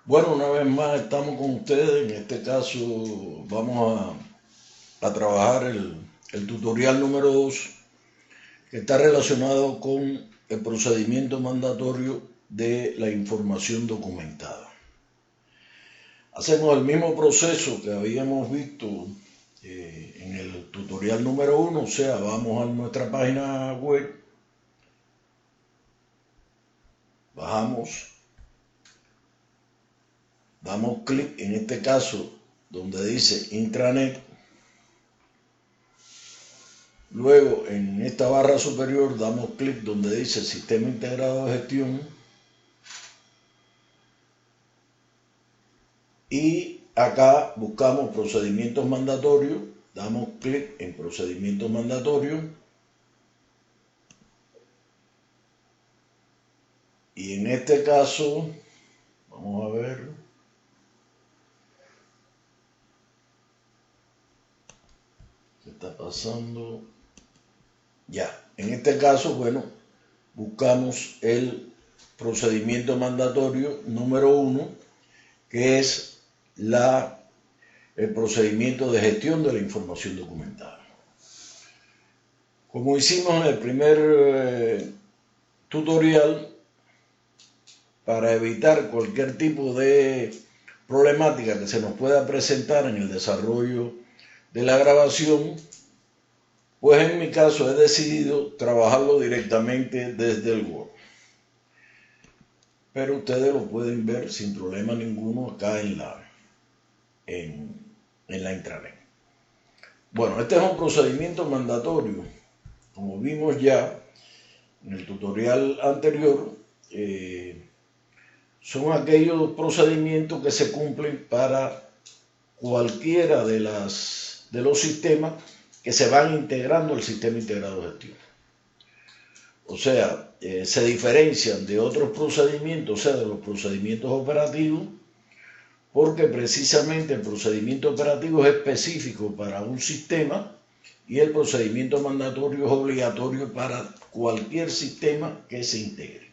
Bueno, una vez más estamos con ustedes. En este caso vamos a trabajar el tutorial número 2 que está relacionado con el procedimiento mandatorio de la información documentada. Hacemos el mismo proceso que habíamos visto en el tutorial número 1, o sea, vamos a nuestra página web, bajamos, damos clic en este caso donde dice intranet. Luego en esta barra superior damos clic donde dice Sistema Integrado de Gestión y acá buscamos procedimientos mandatorios, damos clic en procedimientos mandatorios y en este caso, vamos a ver, ¿qué está pasando? Ya, en este caso, bueno, buscamos el procedimiento mandatorio número 1, que es el procedimiento de gestión de la información documentada. Como hicimos en el primer tutorial, para evitar cualquier tipo de problemática que se nos pueda presentar en el desarrollo de la grabación, pues en mi caso he decidido trabajarlo directamente desde el Word. Pero ustedes lo pueden ver sin problema ninguno acá en la intranet. Bueno, este es un procedimiento mandatorio. Como vimos ya en el tutorial anterior, son aquellos procedimientos que se cumplen para cualquiera de los sistemas que se van integrando al sistema integrado de gestión. O sea, se diferencian de otros procedimientos, o sea, de los procedimientos operativos, porque precisamente el procedimiento operativo es específico para un sistema y el procedimiento mandatorio es obligatorio para cualquier sistema que se integre.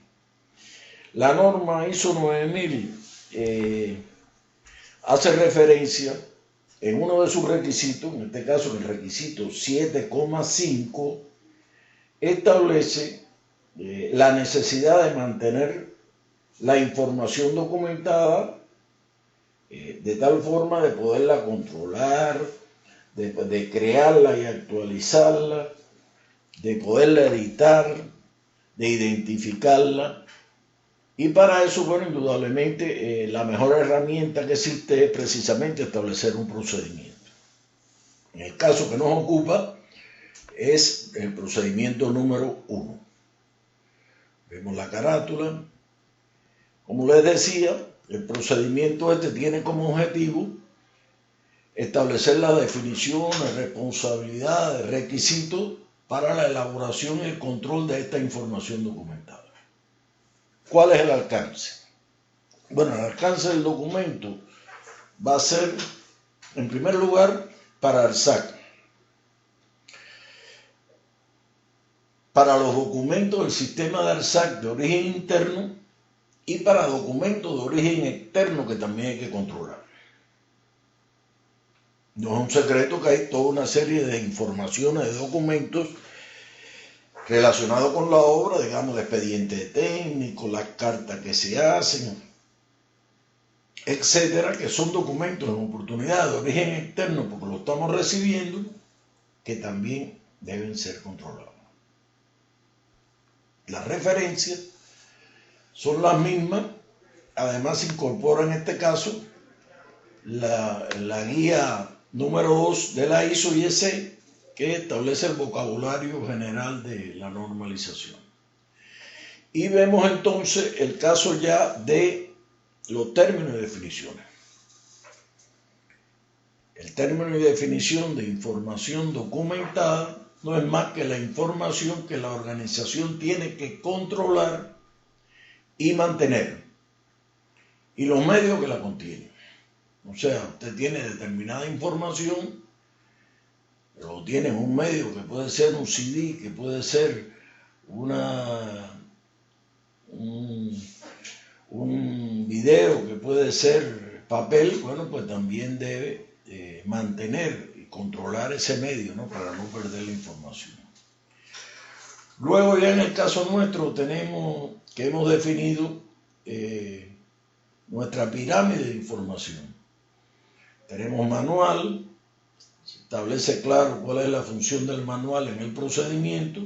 La norma ISO 9000 hace referencia en uno de sus requisitos, en este caso el requisito 7,5, establece la necesidad de mantener la información documentada de tal forma de poderla controlar, de crearla y actualizarla, de poderla editar, de identificarla. Y para eso, bueno, indudablemente la mejor herramienta que existe es precisamente establecer un procedimiento. En el caso que nos ocupa es el procedimiento número 1. Vemos la carátula. Como les decía, el procedimiento este tiene como objetivo establecer las definiciones, responsabilidades, requisitos para la elaboración y el control de esta información documentada. ¿Cuál es el alcance? Bueno, el alcance del documento va a ser, en primer lugar, para el SAC. Para los documentos del sistema de ARSAC de origen interno y para documentos de origen externo que también hay que controlar. No es un secreto que hay toda una serie de informaciones, de documentos relacionados con la obra, digamos, el expediente técnico, las cartas que se hacen, etcétera, que son documentos en oportunidad de origen externo porque lo estamos recibiendo, que también deben ser controlados. Las referencias son las mismas, además se incorpora en este caso la guía número 2 de la ISO IEC que establece el vocabulario general de la normalización. Y vemos entonces el caso ya de los términos y definiciones. El término y definición de información documentada no es más que la información que la organización tiene que controlar y mantener, y los medios que la contienen. O sea, usted tiene determinada información, pero tiene un medio que puede ser un CD, que puede ser un video, que puede ser papel, bueno, pues también debe mantener y controlar ese medio, ¿no? Para no perder la información. Luego ya en el caso nuestro tenemos que hemos definido nuestra pirámide de información. Tenemos manual, se establece claro cuál es la función del manual en el procedimiento.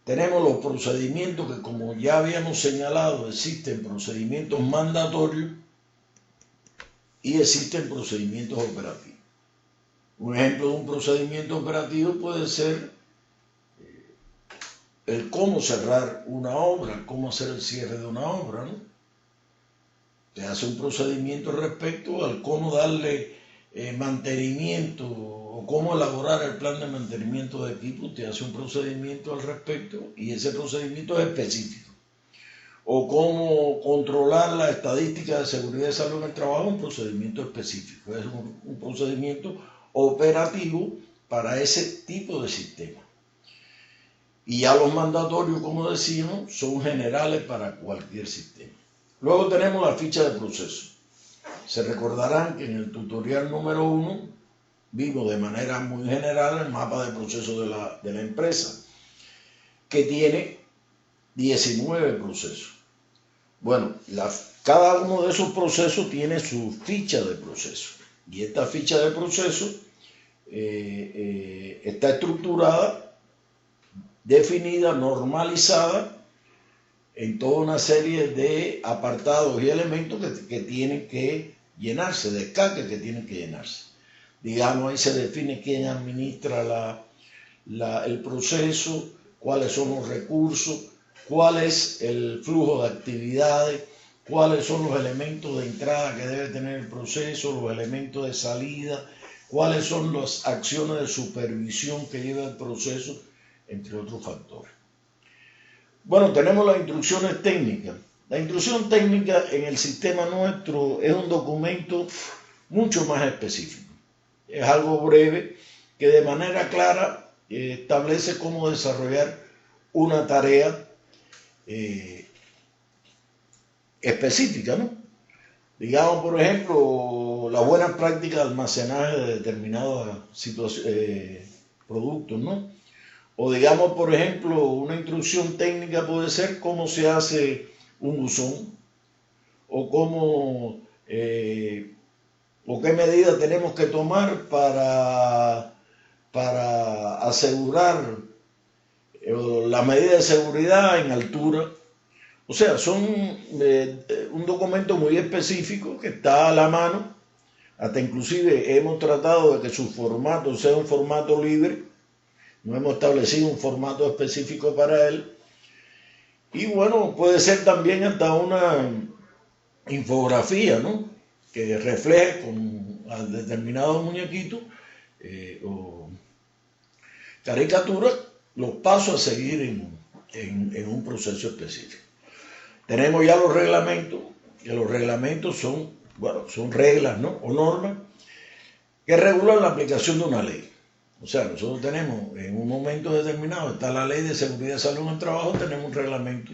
Tenemos los procedimientos que, como ya habíamos señalado, existen procedimientos mandatorios y existen procedimientos operativos. Un ejemplo de un procedimiento operativo puede ser el cómo cerrar una obra, cómo hacer el cierre de una obra, ¿no? Se hace un procedimiento respecto al cómo darle mantenimiento o cómo elaborar el plan de mantenimiento de equipo. Te hace un procedimiento al respecto y ese procedimiento es específico. O cómo controlar la estadística de seguridad y salud en el trabajo, un procedimiento específico. Es un procedimiento operativo para ese tipo de sistema. Y ya los mandatorios, como decíamos, son generales para cualquier sistema. Luego tenemos la ficha de proceso. Se recordarán que en el tutorial número 1 vimos de manera muy general el mapa de proceso de la empresa, que tiene 19 procesos. Bueno, cada uno de esos procesos tiene su ficha de proceso. Y esta ficha de proceso está estructurada, definida, normalizada en toda una serie de apartados y elementos que tienen que llenarse, descargas que tienen que llenarse. Digamos, ahí se define quién administra el proceso, cuáles son los recursos, cuál es el flujo de actividades, cuáles son los elementos de entrada que debe tener el proceso, los elementos de salida, cuáles son las acciones de supervisión que lleva el proceso, entre otros factores. Bueno, tenemos las instrucciones técnicas. La instrucción técnica en el sistema nuestro es un documento mucho más específico. Es algo breve que de manera clara establece cómo desarrollar una tarea específica, ¿no? Digamos, por ejemplo, la buena práctica de almacenaje de determinados productos, ¿no? O digamos, por ejemplo, una instrucción técnica puede ser cómo se hace un buzón, o cómo, o qué medidas tenemos que tomar para asegurar la medida de seguridad en altura. O sea, son un documento muy específico que está a la mano. Hasta inclusive hemos tratado de que su formato sea un formato libre. No hemos establecido un formato específico para él. Y bueno, puede ser también hasta una infografía, ¿no? Que refleje con determinados muñequitos o caricaturas los pasos a seguir en un proceso específico. Tenemos ya los reglamentos, que los reglamentos son reglas, ¿no? O normas que regulan la aplicación de una ley. O sea, nosotros tenemos en un momento determinado, está la Ley de Seguridad y Salud en el Trabajo, tenemos un reglamento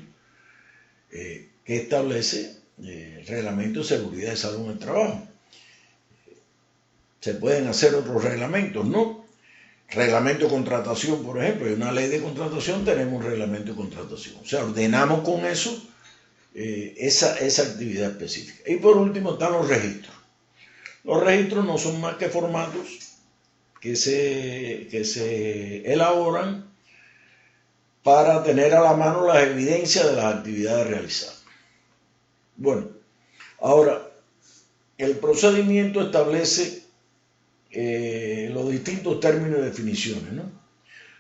que establece el reglamento de seguridad y salud en el trabajo. Se pueden hacer otros reglamentos, ¿no? Reglamento de contratación, por ejemplo, hay una ley de contratación, tenemos un reglamento de contratación. O sea, ordenamos con eso esa actividad específica. Y por último están los registros. Los registros no son más que formatos que se elaboran para tener a la mano las evidencias de las actividades realizadas. Bueno, ahora, el procedimiento establece los distintos términos y definiciones, ¿no?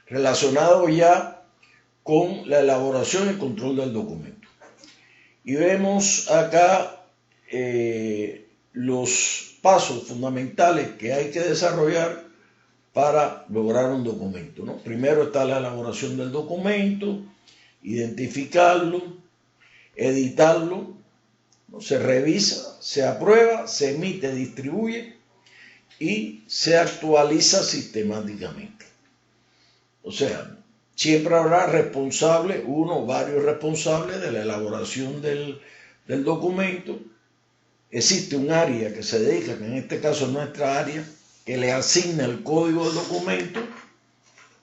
Relacionados ya con la elaboración y control del documento. Y vemos acá los pasos fundamentales que hay que desarrollar para lograr un documento, ¿no? Primero está la elaboración del documento, identificarlo, editarlo, ¿no? Se revisa, se aprueba, se emite, distribuye y se actualiza sistemáticamente. O sea, siempre habrá responsable, uno o varios responsables de la elaboración del del documento, existe un área que se dedica, que en este caso es nuestra área, que le asigna el código del documento.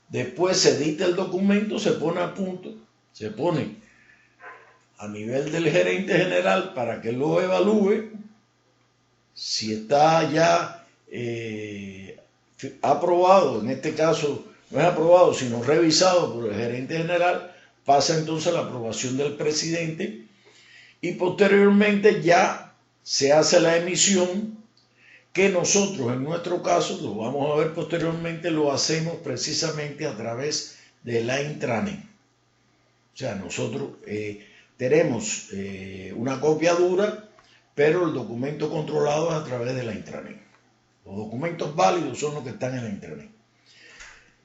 Después se edita el documento, se pone a punto, se pone a nivel del gerente general para que lo evalúe. Si está ya aprobado, en este caso no es aprobado, sino revisado por el gerente general, pasa entonces a la aprobación del presidente y posteriormente ya se hace la emisión, que nosotros en nuestro caso, lo vamos a ver posteriormente, lo hacemos precisamente a través de la intranet. O sea, nosotros tenemos una copia dura, pero el documento controlado es a través de la intranet. Los documentos válidos son los que están en la intranet.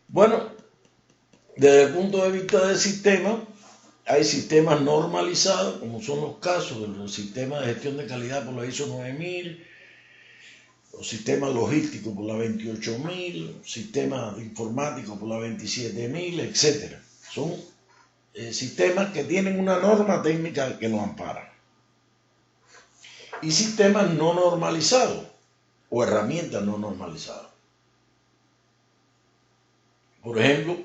Bueno, desde el punto de vista del sistema, hay sistemas normalizados, como son los casos de los sistemas de gestión de calidad por la ISO 9000, los sistemas logísticos por la 28000, sistemas informáticos por la 27000, etc. Son sistemas que tienen una norma técnica que los ampara. Y sistemas no normalizados o herramientas no normalizadas. Por ejemplo,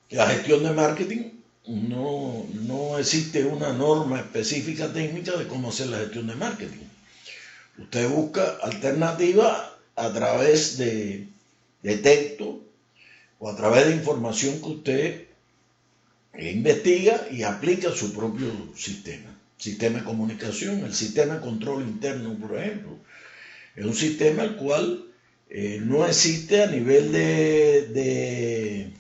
la gestión de marketing, no existe una norma específica técnica de cómo hacer la gestión de marketing. Usted busca alternativas a través de texto o a través de información que usted investiga y aplica su propio sistema. Sistema de comunicación, el sistema de control interno, por ejemplo, es un sistema el cual no existe a nivel de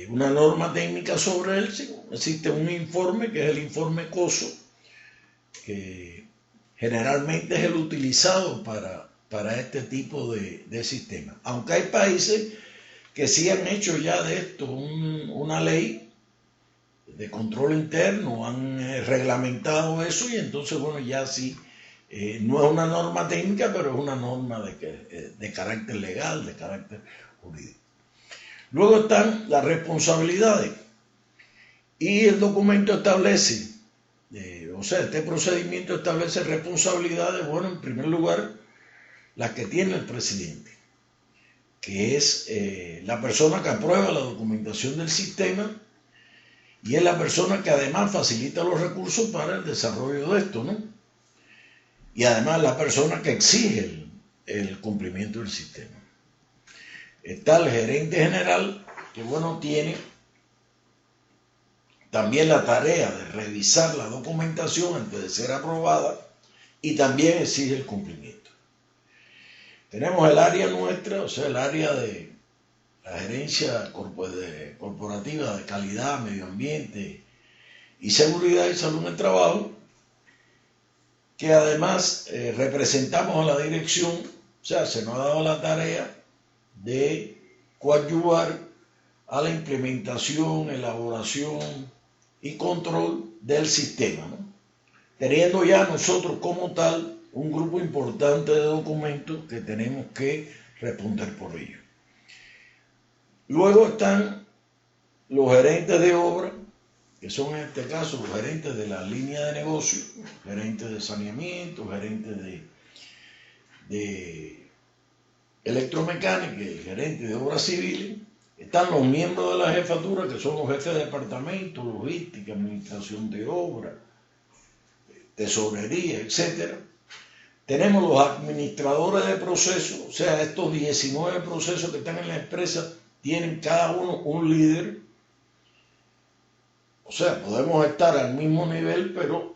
una norma técnica sobre él, sino existe un informe que es el informe COSO, que generalmente es el utilizado para este tipo de sistemas. Aunque hay países que sí han hecho ya de esto una ley de control interno, han reglamentado eso y entonces, bueno, ya sí, no es una norma técnica, pero es una norma de carácter legal, de carácter jurídico. Luego están las responsabilidades y el documento establece, este procedimiento establece responsabilidades, bueno, en primer lugar, las que tiene el presidente, que es la persona que aprueba la documentación del sistema y es la persona que además facilita los recursos para el desarrollo de esto, ¿no? Y además la persona que exige el cumplimiento del sistema. Está el gerente general, que bueno, tiene también la tarea de revisar la documentación antes de ser aprobada y también exige el cumplimiento. Tenemos el área nuestra, o sea, el área de la gerencia corporativa de calidad, medio ambiente y seguridad y salud en el trabajo, que además representamos a la dirección, o sea, se nos ha dado la tarea de coadyuvar a la implementación, elaboración y control del sistema, ¿no? Teniendo ya nosotros como tal un grupo importante de documentos que tenemos que responder por ellos. Luego están los gerentes de obra, que son en este caso los gerentes de la línea de negocio, gerentes de saneamiento, gerentes de electromecánica, el gerente de obras civiles. Están los miembros de la jefatura, que son los jefes de departamento, logística, administración de obra, tesorería, etc. Tenemos los administradores de procesos, o sea, estos 19 procesos que están en la empresa tienen cada uno un líder. O sea, podemos estar al mismo nivel, pero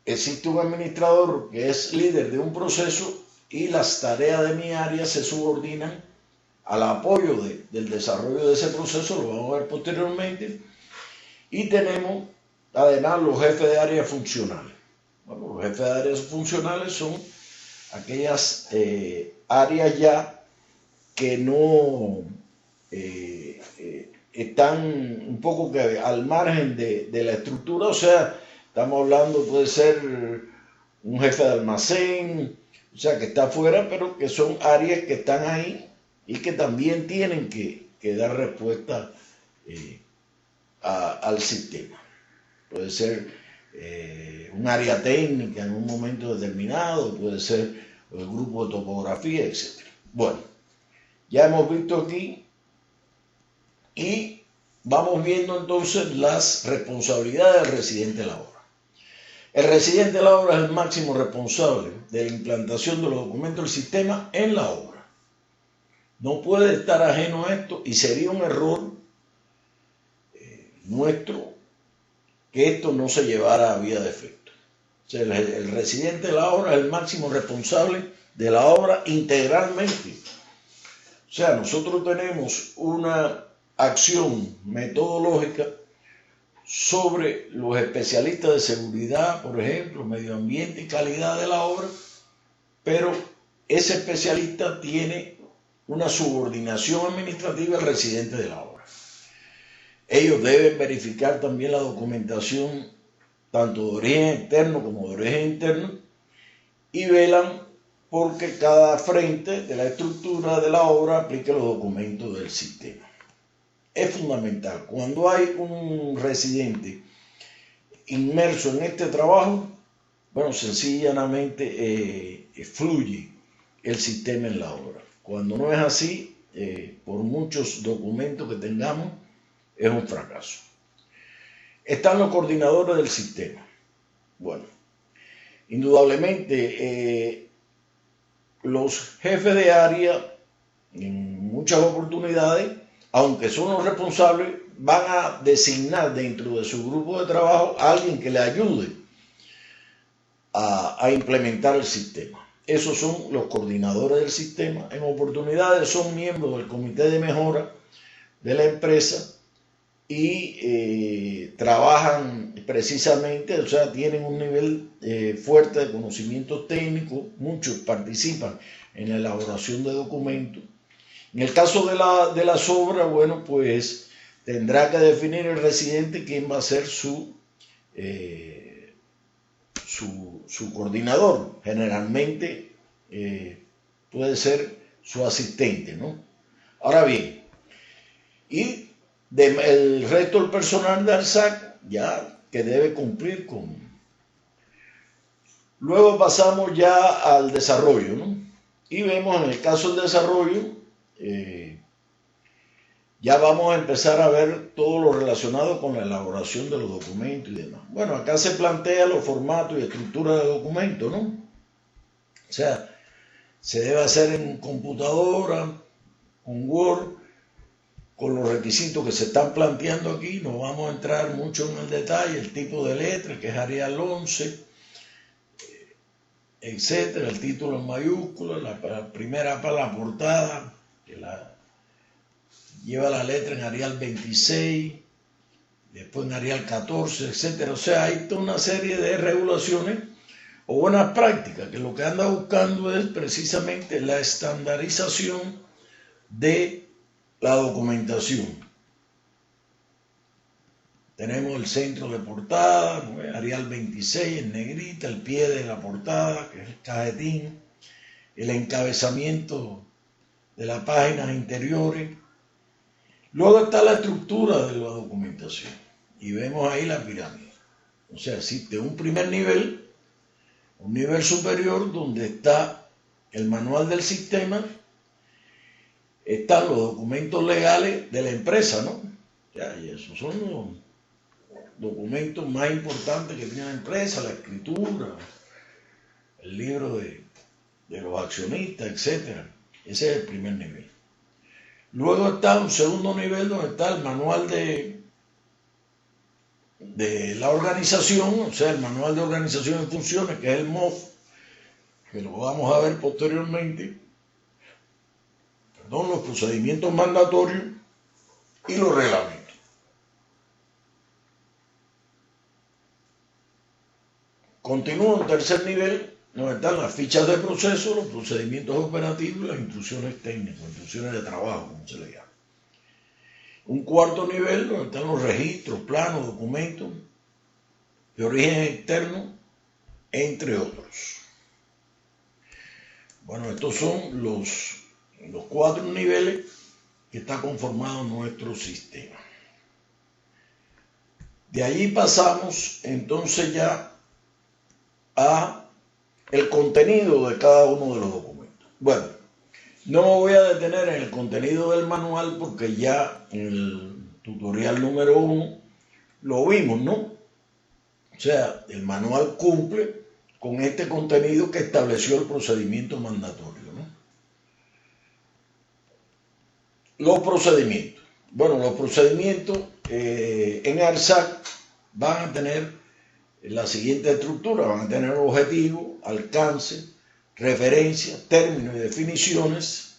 existe un administrador que es líder de un proceso y las tareas de mi área se subordinan al apoyo del desarrollo de ese proceso, lo vamos a ver posteriormente. Y tenemos además los jefes de áreas funcionales. Bueno, los jefes de áreas funcionales son aquellas áreas ya que no están un poco que al margen de la estructura, o sea, estamos hablando, puede ser un jefe de almacén, o sea, que está afuera, pero que son áreas que están ahí y que también tienen que que dar respuesta al sistema. Puede ser un área técnica en un momento determinado, puede ser el grupo de topografía, etc. Bueno, ya hemos visto aquí y vamos viendo entonces las responsabilidades del residente de la obra. El residente de la obra es el máximo responsable de la implantación de los documentos del sistema en la obra. No puede estar ajeno a esto y sería un error nuestro que esto no se llevara a vía de efecto. O sea, el residente de la obra es el máximo responsable de la obra integralmente. O sea, nosotros tenemos una acción metodológica sobre los especialistas de seguridad, por ejemplo, medio ambiente y calidad de la obra, pero ese especialista tiene una subordinación administrativa al residente de la obra. Ellos deben verificar también la documentación tanto de origen externo como de origen interno y velan porque cada frente de la estructura de la obra aplique los documentos del sistema. Es fundamental. Cuando hay un residente inmerso en este trabajo, bueno, sencillamente fluye el sistema en la obra. Cuando no es así, por muchos documentos que tengamos, es un fracaso. Están los coordinadores del sistema. Bueno, indudablemente los jefes de área en muchas oportunidades, aunque son los responsables, van a designar dentro de su grupo de trabajo a alguien que le ayude a implementar el sistema. Esos son los coordinadores del sistema. En oportunidades son miembros del comité de mejora de la empresa y trabajan precisamente, o sea, tienen un nivel fuerte de conocimientos técnicos, muchos participan en la elaboración de documentos. En el caso de las obras, bueno, pues tendrá que definir el residente quién va a ser su coordinador. Generalmente puede ser su asistente, ¿no? Ahora bien, y el resto del personal de ARSAC ya que debe cumplir con. Luego pasamos ya al desarrollo, ¿no? Y vemos en el caso del desarrollo, ya vamos a empezar a ver todo lo relacionado con la elaboración de los documentos y demás. Bueno, acá se plantea los formatos y estructuras de documentos, ¿no? O sea, se debe hacer en computadora, con Word, con los requisitos que se están planteando aquí. No vamos a entrar mucho en el detalle, el tipo de letra, que es Arial 11, etcétera, el título en mayúsculas, la primera para la portada, que lleva la letra en Arial 26, después en Arial 14, etcétera. O sea, hay toda una serie de regulaciones o buenas prácticas que lo que anda buscando es precisamente la estandarización de la documentación. Tenemos el centro de portada, ¿no? Arial 26 en negrita, el pie de la portada, que es el cajetín, el encabezamiento de las páginas interiores. Luego está la estructura de la documentación y vemos ahí la pirámide. O sea, existe un primer nivel, un nivel superior donde está el manual del sistema, están los documentos legales de la empresa, ¿no? Ya, y esos son los documentos más importantes que tiene la empresa, la escritura, el libro de los accionistas, etc. Ese es el primer nivel. Luego está un segundo nivel donde está el manual de la organización, o sea, el manual de organización y funciones, que es el MOF, que lo vamos a ver posteriormente. Los procedimientos mandatorios y los reglamentos. Continúa un tercer nivel, donde están las fichas de proceso, los procedimientos operativos y las instrucciones técnicas, instrucciones de trabajo, como se le llama. Un cuarto nivel, donde están los registros, planos, documentos de origen externo, entre otros. Bueno, estos son los 4 niveles que que está conformado nuestro sistema. De allí pasamos entonces ya a el contenido de cada uno de los documentos. Bueno, no me voy a detener en el contenido del manual porque ya en el tutorial número 1 lo vimos, ¿no? O sea, el manual cumple con este contenido que estableció el procedimiento mandatorio, ¿no? Los procedimientos. Bueno, los procedimientos en ARSAC van a tener la siguiente estructura, van a tener objetivo, alcance, referencias, términos y definiciones,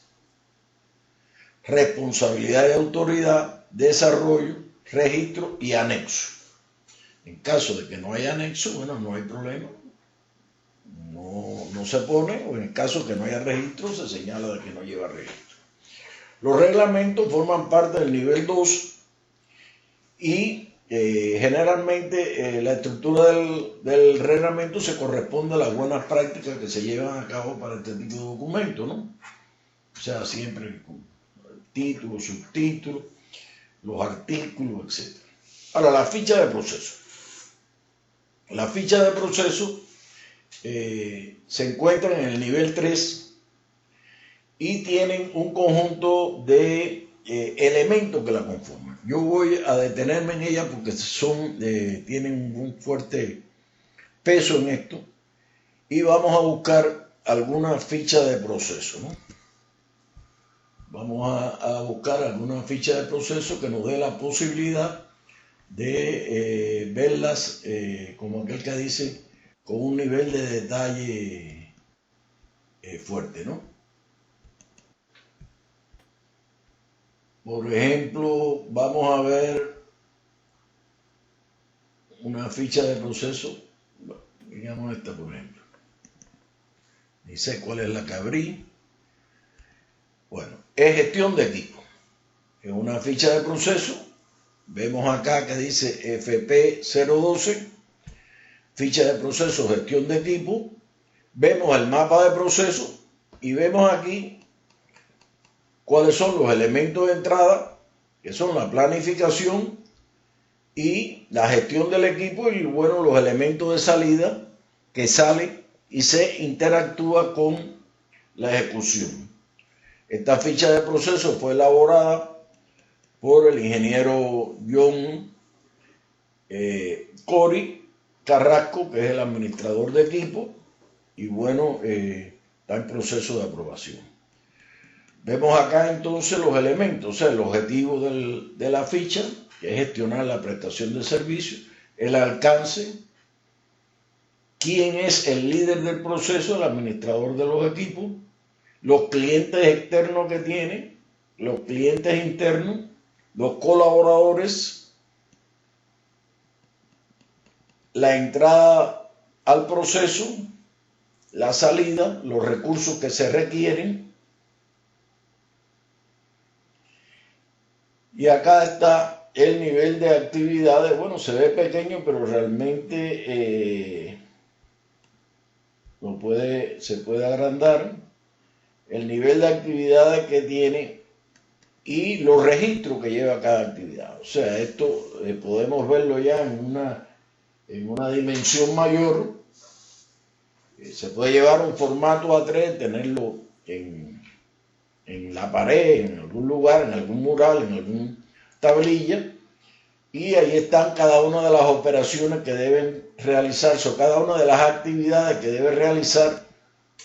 responsabilidad y autoridad, desarrollo, registro y anexo. En caso de que no haya anexo, bueno, no hay problema, no se pone, o en el caso de que no haya registro, se señala de que no lleva registro. Los reglamentos forman parte del nivel 2 y generalmente la estructura del reglamento se corresponde a las buenas prácticas que se llevan a cabo para este tipo de documentos, ¿no? O sea, siempre con títulos, subtítulos, los artículos, etc. Ahora, la ficha de proceso. La ficha de proceso se encuentra en el nivel 3 y tienen un conjunto de elementos que la conforman. Yo voy a detenerme en ella porque tienen un fuerte peso en esto y vamos a buscar alguna ficha de proceso, ¿no? Vamos a buscar alguna ficha de proceso que nos dé la posibilidad de verlas, como aquel que dice, con un nivel de detalle fuerte, ¿no? Por ejemplo, vamos a ver una ficha de proceso, digamos esta por ejemplo. Ni sé cuál es la que abrí. Bueno, es gestión de equipo. Es una ficha de proceso. Vemos acá que dice FP012, ficha de proceso, gestión de equipo. Vemos el mapa de proceso y vemos aquí cuáles son los elementos de entrada, que son la planificación y la gestión del equipo, y bueno, los elementos de salida que salen y se interactúa con la ejecución. Esta ficha de proceso fue elaborada por el ingeniero John Cori Carrasco, que es el administrador de equipo, y bueno, está en proceso de aprobación. Vemos acá entonces los elementos, o sea, el objetivo de la ficha, que es gestionar la prestación de servicios, el alcance, quién es el líder del proceso, el administrador de los equipos, los clientes externos que tiene, los clientes internos, los colaboradores, la entrada al proceso, la salida, los recursos que se requieren. Y acá está el nivel de actividades. Bueno, se ve pequeño, pero realmente se puede agrandar. El nivel de actividades que tiene y los registros que lleva cada actividad. O sea, esto podemos verlo ya en una dimensión mayor. Se puede llevar un formato A3, tenerlo en la pared, en algún lugar, en algún mural, en alguna tablilla, y ahí están cada una de las operaciones que deben realizarse o cada una de las actividades que debe realizar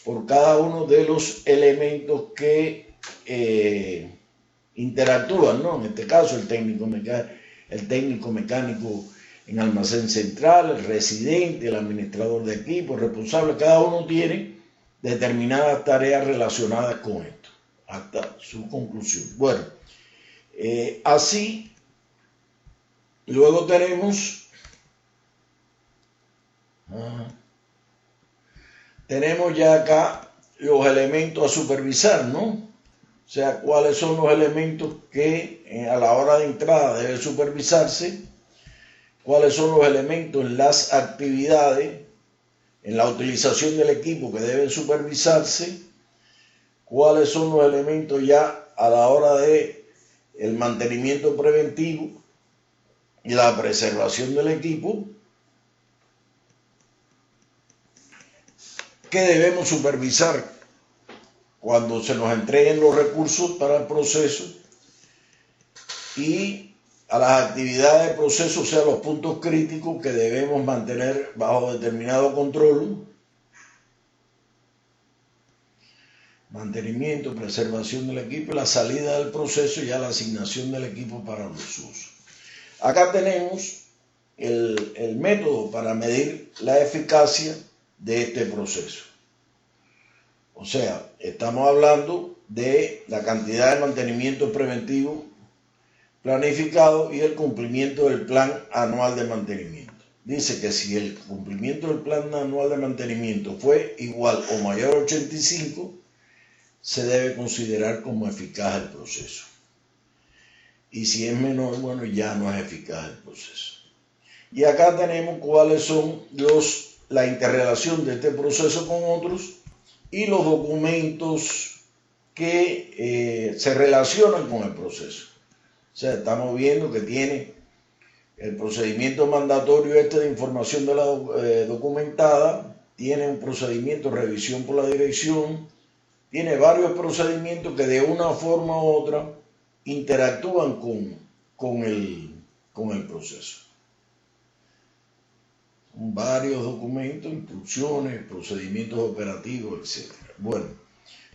por cada uno de los elementos que interactúan, ¿no? En este caso el técnico mecánico en almacén central, el residente, el administrador de equipo, el responsable. Cada uno tiene determinadas tareas relacionadas con esto hasta su conclusión. Bueno, así luego tenemos ya acá los elementos a supervisar, ¿no? O sea, cuáles son los elementos que a la hora de entrada debe supervisarse, cuáles son los elementos en las actividades, en la utilización del equipo que deben supervisarse, cuáles son los elementos ya a la hora de el mantenimiento preventivo y la preservación del equipo que debemos supervisar cuando se nos entreguen los recursos para el proceso, y a las actividades de proceso, o sea, los puntos críticos que debemos mantener bajo determinado control. Mantenimiento, preservación del equipo, la salida del proceso y ya la asignación del equipo para los usos. Acá tenemos el método para medir la eficacia de este proceso. O sea, estamos hablando de la cantidad de mantenimiento preventivo planificado y el cumplimiento del plan anual de mantenimiento. Dice que si el cumplimiento del plan anual de mantenimiento fue igual o mayor a 85, se debe considerar como eficaz el proceso. Y si es menor, bueno, ya no es eficaz el proceso. Y acá tenemos cuáles son la interrelación de este proceso con otros y los documentos que se relacionan con el proceso. O sea, estamos viendo que tiene el procedimiento mandatorio de información de la documentada, tiene un procedimiento de revisión por la dirección, tiene varios procedimientos que de una forma u otra interactúan con el proceso. Son varios documentos, instrucciones, procedimientos operativos, etc. Bueno,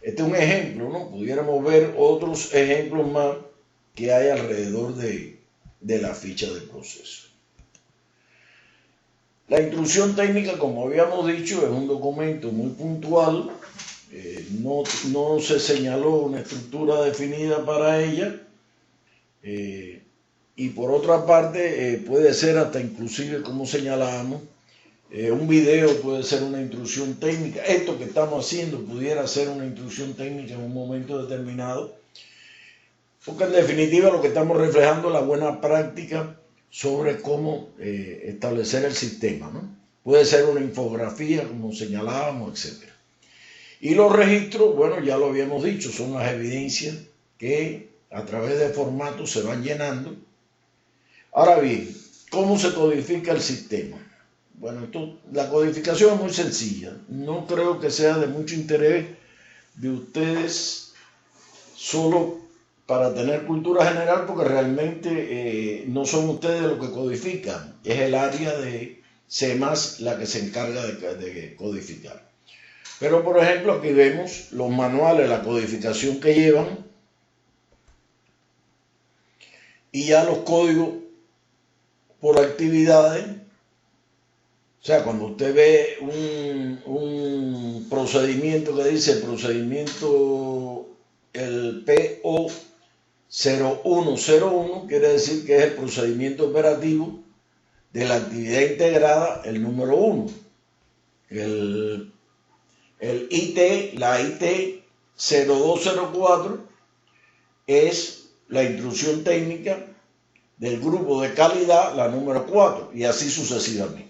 este es un ejemplo, ¿no? Pudiéramos ver otros ejemplos más que hay alrededor de la ficha del proceso. La instrucción técnica, como habíamos dicho, es un documento muy puntual. No se señaló una estructura definida para ella, y por otra parte puede ser hasta inclusive, como señalábamos, un video puede ser una instrucción técnica. Esto que estamos haciendo pudiera ser una instrucción técnica en un momento determinado, porque en definitiva lo que estamos reflejando es la buena práctica sobre cómo establecer el sistema, ¿no? Puede ser una infografía, como señalábamos, etc. Y los registros, bueno, ya lo habíamos dicho, son las evidencias que a través de formatos se van llenando. Ahora bien, ¿cómo se codifica el sistema? Bueno, la codificación es muy sencilla. No creo que sea de mucho interés de ustedes solo para tener cultura general, porque realmente no son ustedes los que codifican, es el área de C++ la que se encarga de codificar. Pero por ejemplo aquí vemos los manuales, la codificación que llevan, y ya los códigos por actividades. O sea, cuando usted ve un procedimiento que dice procedimiento, el PO0101, quiere decir que es el procedimiento operativo de la actividad integrada, el número 1. El IT, la IT 0204 es la instrucción técnica del grupo de calidad, la número 4, y así sucesivamente.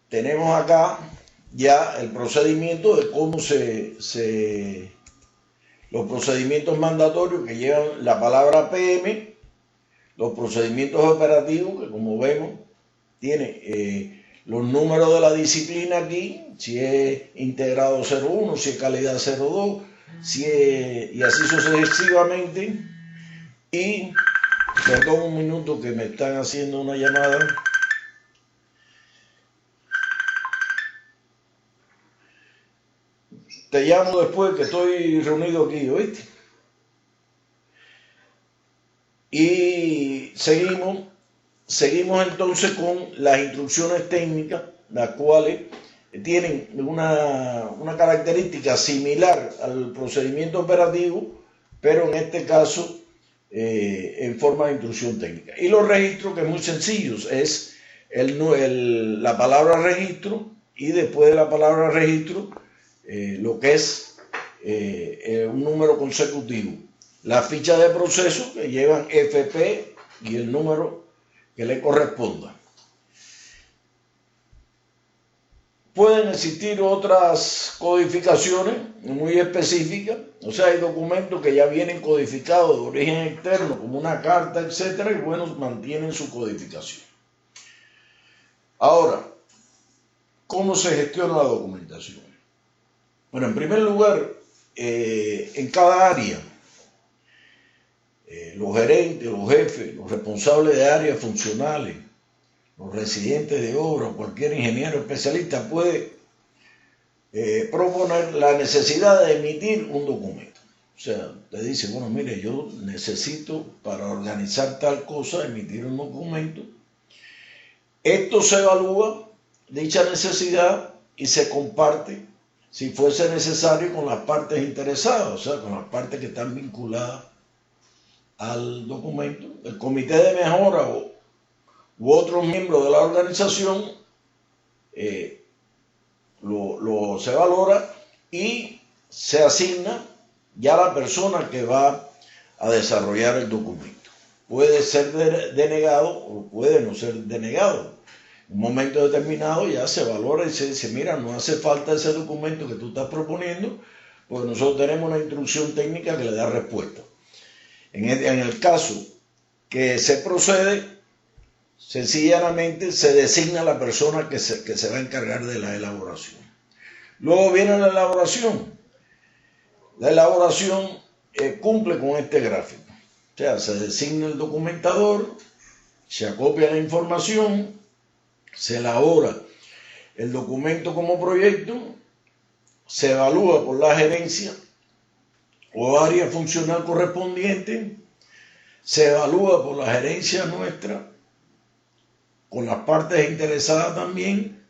Tenemos acá ya el procedimiento de cómo los procedimientos mandatorios que llevan la palabra PM, los procedimientos operativos que, como vemos, tiene los números de la disciplina aquí, si es integrado 01, si es calidad 02, y así sucesivamente. Y perdón un minuto que me están haciendo una llamada. Te llamo después que estoy reunido aquí, ¿oíste? Y seguimos entonces con las instrucciones técnicas, las cuales tienen una característica similar al procedimiento operativo, pero en este caso en forma de instrucción técnica. Y los registros, que es muy sencillo, es la palabra registro, y después de la palabra registro lo que es un número consecutivo. La ficha de proceso, que llevan FP y el número que le corresponda. Pueden existir otras codificaciones muy específicas, o sea, hay documentos que ya vienen codificados de origen externo, como una carta, etcétera, y bueno, mantienen su codificación. Ahora, ¿cómo se gestiona la documentación? Bueno, en primer lugar, en cada área, los gerentes, los jefes, los responsables de áreas funcionales, los residentes de obra, cualquier ingeniero especialista puede proponer la necesidad de emitir un documento. O sea, te dice, bueno, mire, yo necesito para organizar tal cosa emitir un documento. Esto se evalúa, dicha necesidad, y se comparte, si fuese necesario, con las partes interesadas, o sea, con las partes que están vinculadas al documento. El comité de mejora u otros miembros de la organización se valora y se asigna ya la persona que va a desarrollar el documento. Puede ser denegado o puede no ser denegado. En un momento determinado ya se valora y se dice, mira, no hace falta ese documento que tú estás proponiendo, porque nosotros tenemos una instrucción técnica que le da respuesta. En el caso que se procede, sencillamente se designa la persona que se va a encargar de la elaboración. Luego viene la elaboración. La elaboración cumple con este gráfico. O sea, se designa el documentador, se acopia la información, se elabora el documento como proyecto, se evalúa por la gerencia o área funcional correspondiente, se evalúa por la gerencia nuestra, con las partes interesadas también.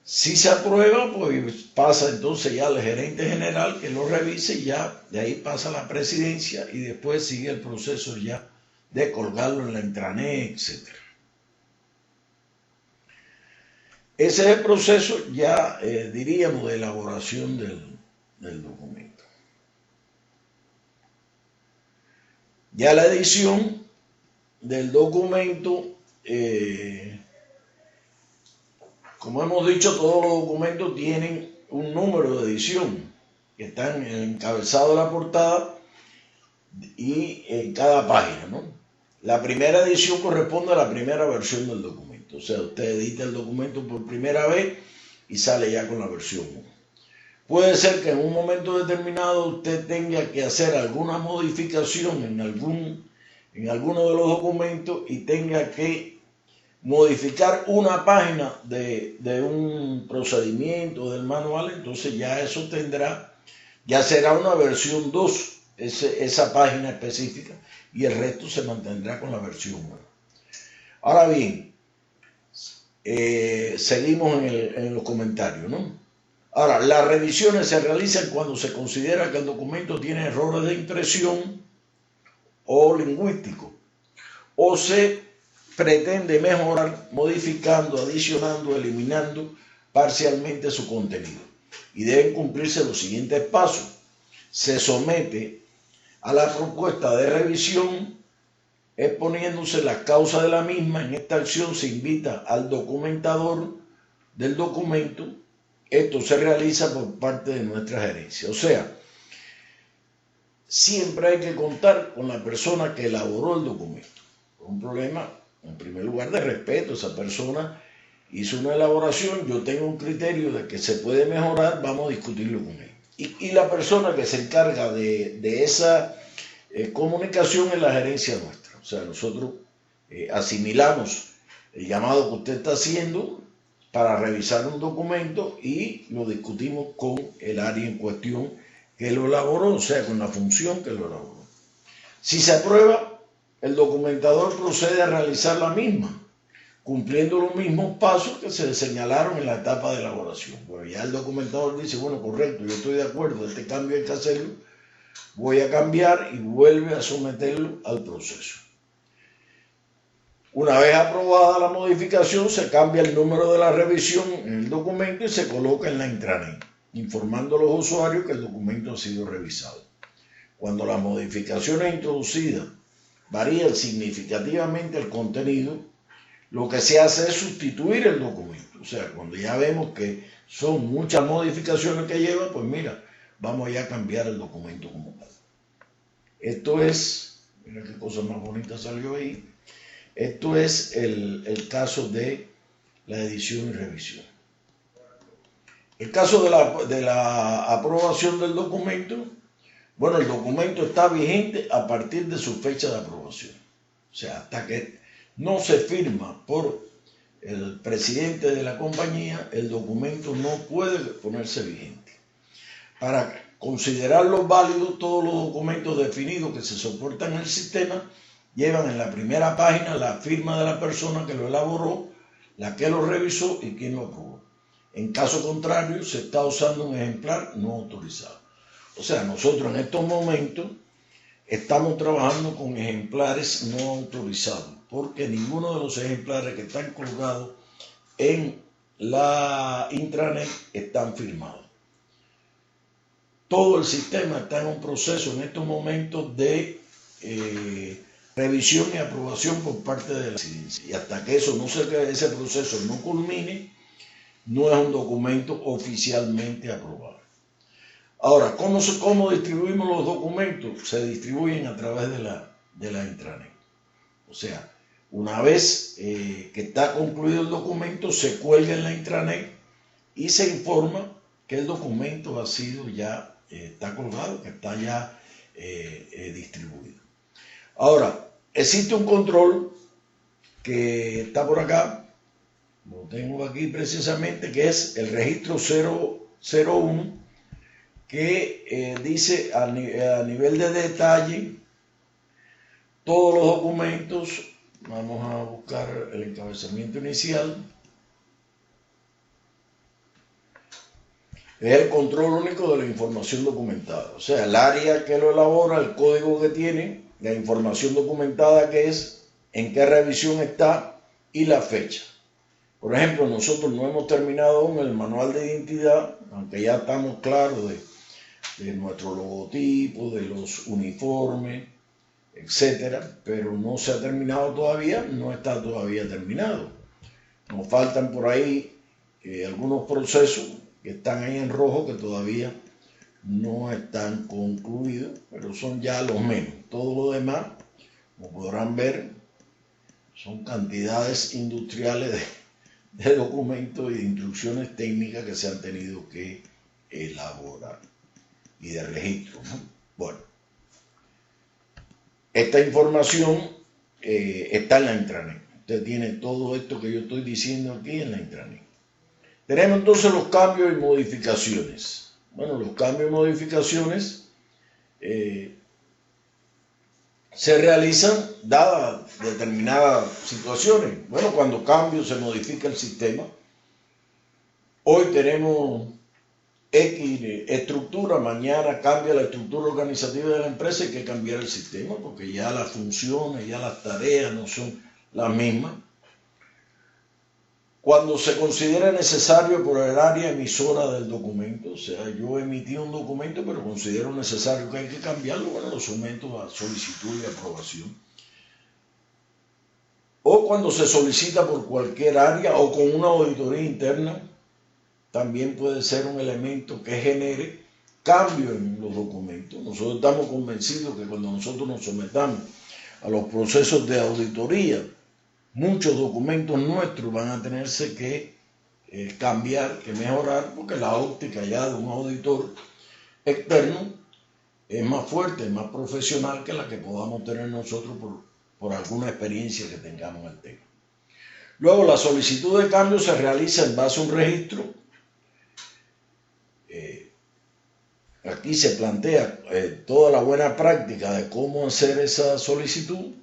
Si se aprueba, pues pasa entonces ya al gerente general que lo revise y ya de ahí pasa a la presidencia y después sigue el proceso ya de colgarlo en la intranet, etc. Ese es el proceso ya, diríamos, de elaboración del documento. Ya la edición del documento, como hemos dicho, todos los documentos tienen un número de edición que están en el encabezado de la portada y en cada página, ¿no? La primera edición corresponde a la primera versión del documento. O sea, usted edita el documento por primera vez y sale ya con la versión 1. Puede ser que en un momento determinado usted tenga que hacer alguna modificación en alguno de los documentos y tenga que modificar una página de un procedimiento del manual. Entonces ya eso ya será una versión 2, esa página específica, y el resto se mantendrá con la versión 1. Ahora bien, seguimos en los comentarios, ¿no? Ahora, las revisiones se realizan cuando se considera que el documento tiene errores de impresión o lingüístico, o se pretende mejorar modificando, adicionando, eliminando parcialmente su contenido. Y deben cumplirse los siguientes pasos. Se somete a la propuesta de revisión exponiéndose las causas de la misma. En esta acción se invita al documentador del documento. Esto se realiza por parte de nuestra gerencia. O sea, siempre hay que contar con la persona que elaboró el documento. Un problema, en primer lugar, de respeto. Esa persona hizo una elaboración, yo tengo un criterio de que se puede mejorar, vamos a discutirlo con él. Y la persona que se encarga de esa comunicación es la gerencia nuestra. O sea, nosotros asimilamos el llamado que usted está haciendo para revisar un documento y lo discutimos con el área en cuestión que lo elaboró, o sea, con la función que lo elaboró. Si se aprueba, el documentador procede a realizar la misma, cumpliendo los mismos pasos que se señalaron en la etapa de elaboración. Bueno, ya el documentador dice, bueno, correcto, yo estoy de acuerdo, este cambio hay que hacerlo, voy a cambiar, y vuelve a someterlo al proceso. Una vez aprobada la modificación, se cambia el número de la revisión en el documento y se coloca en la intranet, informando a los usuarios que el documento ha sido revisado. Cuando las modificaciones introducidas varían significativamente el contenido, lo que se hace es sustituir el documento. O sea, cuando ya vemos que son muchas modificaciones que lleva, pues mira, vamos ya a cambiar el documento como tal. Esto es, mira qué cosa más bonita salió ahí. Esto es el caso de la edición y revisión. El caso de la aprobación del documento, bueno, el documento está vigente a partir de su fecha de aprobación. O sea, hasta que no se firma por el presidente de la compañía, el documento no puede ponerse vigente. Para considerarlo válido, todos los documentos definidos que se soportan en el sistema llevan en la primera página la firma de la persona que lo elaboró, la que lo revisó y quien lo aprobó. En caso contrario, se está usando un ejemplar no autorizado. O sea, nosotros en estos momentos estamos trabajando con ejemplares no autorizados, porque ninguno de los ejemplares que están colgados en la intranet están firmados. Todo el sistema está en un proceso en estos momentos de revisión y aprobación por parte de la presidencia. Y hasta que ese proceso no culmine, no es un documento oficialmente aprobado. Ahora, ¿cómo distribuimos los documentos? Se distribuyen a través de la intranet. O sea, una vez que está concluido el documento, se cuelga en la intranet y se informa que el documento ha sido ya, está colgado, que está ya distribuido. Ahora, existe un control que está por acá, lo tengo aquí precisamente, que es el registro 001, que dice a nivel de detalle todos los documentos. Vamos a buscar el encabezamiento inicial. Es el control único de la información documentada. O sea, el área que lo elabora, el código que tiene, la información documentada que es, en qué revisión está y la fecha. Por ejemplo, nosotros no hemos terminado aún el manual de identidad, aunque ya estamos claros de nuestro logotipo, de los uniformes, etcétera, pero no se ha terminado todavía, no está todavía terminado. Nos faltan por ahí algunos procesos que están ahí en rojo que todavía no están concluidos, pero son ya los menos. Todo lo demás, como podrán ver, son cantidades industriales de documentos y de instrucciones técnicas que se han tenido que elaborar y de registro, ¿no? Bueno, esta información está en la intranet. Usted tiene todo esto que yo estoy diciendo aquí en la intranet. Tenemos entonces los cambios y modificaciones. Bueno, los cambios y modificaciones se realizan dadas determinadas situaciones. Bueno, cuando cambia, se modifica el sistema. Hoy tenemos X estructura, mañana cambia la estructura organizativa de la empresa, hay que cambiar el sistema porque ya las funciones, ya las tareas no son las mismas. Cuando se considera necesario por el área emisora del documento, o sea, yo emití un documento pero considero necesario que hay que cambiarlo, bueno, lo someto a solicitud y aprobación. O cuando se solicita por cualquier área o con una auditoría interna, también puede ser un elemento que genere cambio en los documentos. Nosotros estamos convencidos que cuando nosotros nos sometamos a los procesos de auditoría, muchos documentos nuestros van a tenerse que cambiar, que mejorar, porque la óptica ya de un auditor externo es más fuerte, es más profesional que la que podamos tener nosotros por alguna experiencia que tengamos en el tema. Luego, la solicitud de cambio se realiza en base a un registro. Aquí se plantea toda la buena práctica de cómo hacer esa solicitud.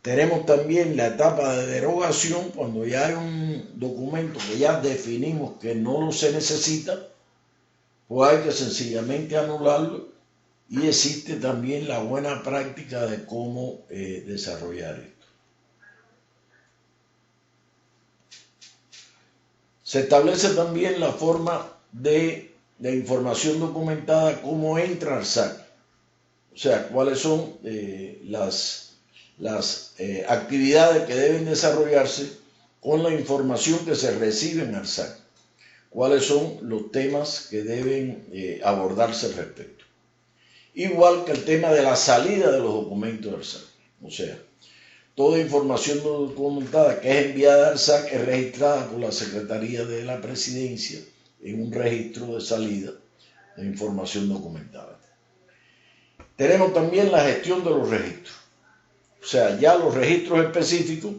Tenemos también la etapa de derogación, cuando ya hay un documento que ya definimos que no se necesita, pues hay que sencillamente anularlo, y existe también la buena práctica de cómo desarrollar esto. Se establece también la forma de información documentada, cómo entra al SAC. O sea, cuáles son las las actividades que deben desarrollarse con la información que se recibe en ARSAC. ¿Cuáles son los temas que deben abordarse al respecto? Igual que el tema de la salida de los documentos de ARSAC. O sea, toda información documentada que es enviada a ARSAC es registrada por la Secretaría de la Presidencia en un registro de salida de información documentada. Tenemos también la gestión de los registros. O sea, ya los registros específicos,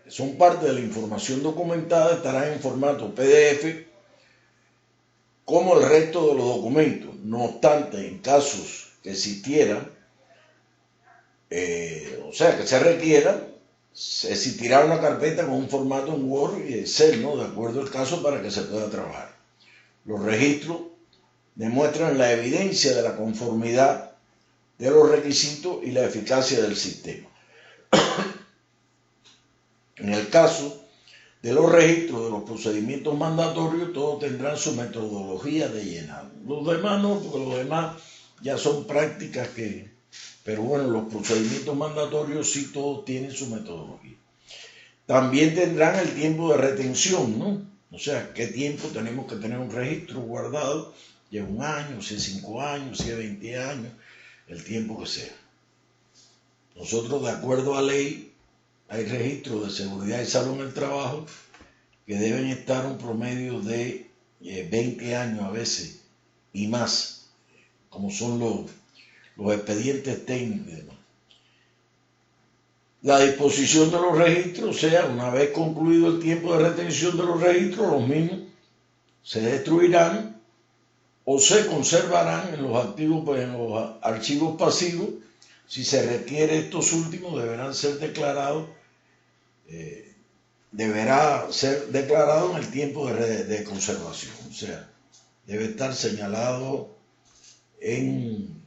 que son parte de la información documentada, estarán en formato PDF, como el resto de los documentos. No obstante, en casos que existieran, o sea, que se requiera, se existirá una carpeta con un formato en Word y Excel, ¿no? De acuerdo al caso, para que se pueda trabajar. Los registros demuestran la evidencia de la conformidad de los requisitos y la eficacia del sistema. En el caso de los registros de los procedimientos mandatorios, todos tendrán su metodología de llenado. Los demás no, porque los demás ya son prácticas que... Pero bueno, los procedimientos mandatorios sí todos tienen su metodología. También tendrán el tiempo de retención, ¿no? O sea, qué tiempo tenemos que tener un registro guardado, si es 1 año, si es 5 años, si es 20 años, el tiempo que sea. Nosotros, de acuerdo a ley, hay registros de seguridad y salud en el trabajo que deben estar un promedio de 20 años a veces y más, como son los expedientes técnicos y demás. La disposición de los registros, o sea, una vez concluido el tiempo de retención de los registros, los mismos se destruirán o se conservarán en los archivos pasivos. Si se requiere, estos últimos deberá ser declarado en el tiempo de conservación. O sea, debe estar señalado en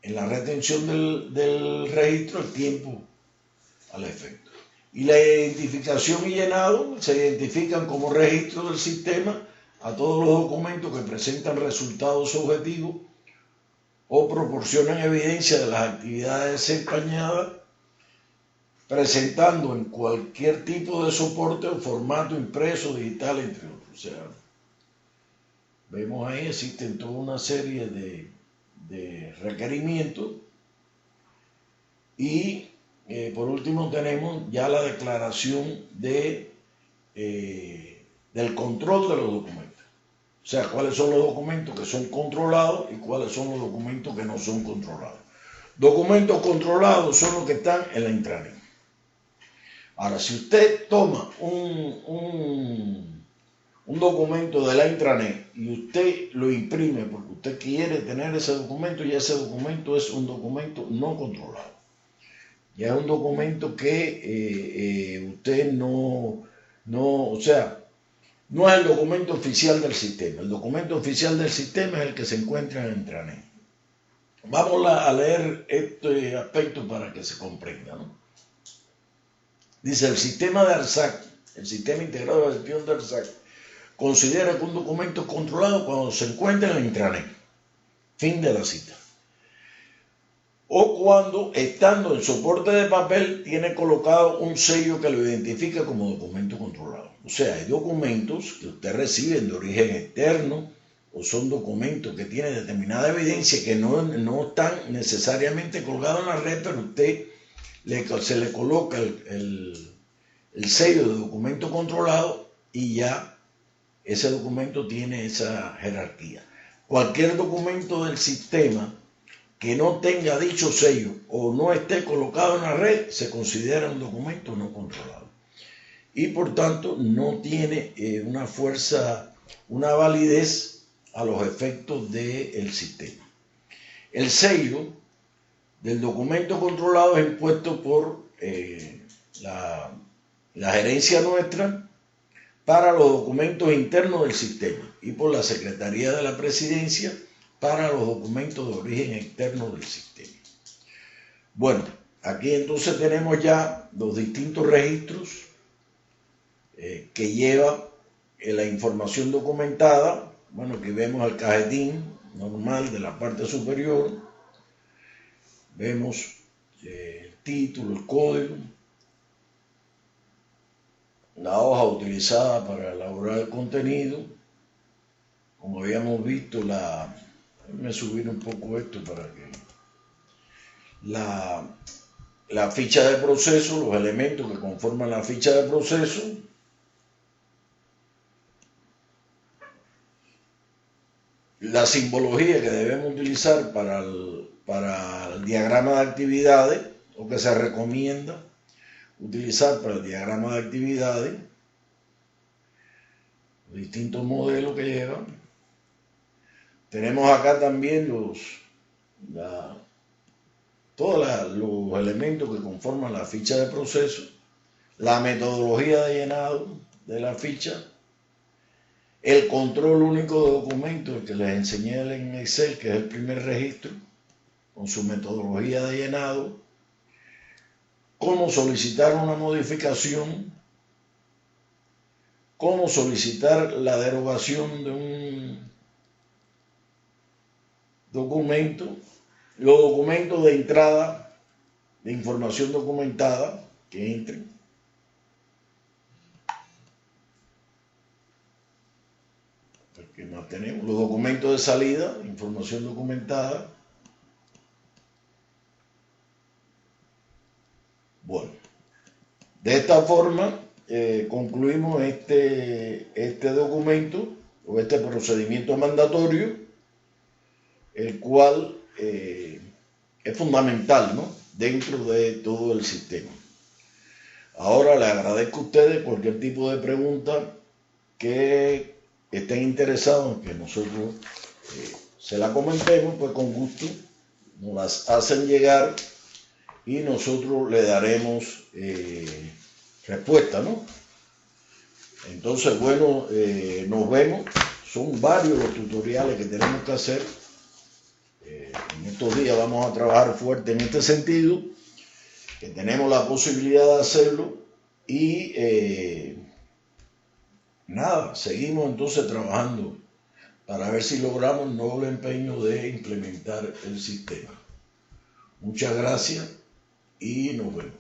la retención del registro el tiempo al efecto. Y la identificación y llenado se identifican como registro del sistema a todos los documentos que presentan resultados objetivos o proporcionan evidencia de las actividades desempeñadas, presentando en cualquier tipo de soporte o formato impreso, digital, entre otros. O sea, vemos ahí, existen toda una serie de requerimientos. Y por último tenemos ya la declaración del control de los documentos. O sea, cuáles son los documentos que son controlados y cuáles son los documentos que no son controlados. Documentos controlados son los que están en la intranet. Ahora, si usted toma un documento de la intranet y usted lo imprime porque usted quiere tener ese documento, ya ese documento es un documento no controlado. Ya es un documento que usted o sea, no es el documento oficial del sistema. El documento oficial del sistema es el que se encuentra en la intranet. Vamos a leer este aspecto para que se comprenda, ¿no? Dice, el sistema de ARSAC, el sistema integrado de gestión de ARSAC, considera que un documento es controlado cuando se encuentra en la intranet. Fin de la cita. O cuando, estando en soporte de papel, tiene colocado un sello que lo identifica como documento controlado. O sea, hay documentos que usted recibe de origen externo o son documentos que tienen determinada evidencia que no están necesariamente colgados en la red, pero usted se le coloca el sello de documento controlado y ya ese documento tiene esa jerarquía. Cualquier documento del sistema que no tenga dicho sello o no esté colocado en la red se considera un documento no controlado y por tanto no tiene una fuerza, una validez a los efectos del sistema. El sello del documento controlado es impuesto por la gerencia nuestra para los documentos internos del sistema y por la Secretaría de la Presidencia para los documentos de origen externo del sistema. Bueno, aquí entonces tenemos ya los distintos registros que lleva la información documentada. Bueno, aquí vemos el cajetín normal de la parte superior. Vemos título, el código, la hoja utilizada para elaborar el contenido, como habíamos visto, déjenme subir un poco esto para que la ficha de proceso, los elementos que conforman la ficha de proceso, la simbología que debemos utilizar para el diagrama de actividades, o que se recomienda utilizar para el diagrama de actividades, los distintos modelos que llevan. Tenemos acá también todos los elementos que conforman la ficha de proceso, la metodología de llenado de la ficha, el control único de documentos, el que les enseñé en Excel, que es el primer registro, con su metodología de llenado, cómo solicitar una modificación, cómo solicitar la derogación de un documento, los documentos de entrada de información documentada que entren, que más tenemos, los documentos de salida, información documentada. Bueno, de esta forma concluimos este documento o este procedimiento mandatorio, el cual es fundamental, ¿no?, dentro de todo el sistema. Ahora les agradezco a ustedes cualquier tipo de pregunta que estén interesados en que nosotros se la comentemos, pues con gusto nos las hacen llegar y nosotros le daremos respuesta, ¿no? Entonces, bueno, nos vemos. Son varios los tutoriales que tenemos que hacer. En estos días vamos a trabajar fuerte en este sentido, que tenemos la posibilidad de hacerlo y nada, seguimos entonces trabajando para ver si logramos el noble empeño de implementar el sistema. Muchas gracias y nos vemos.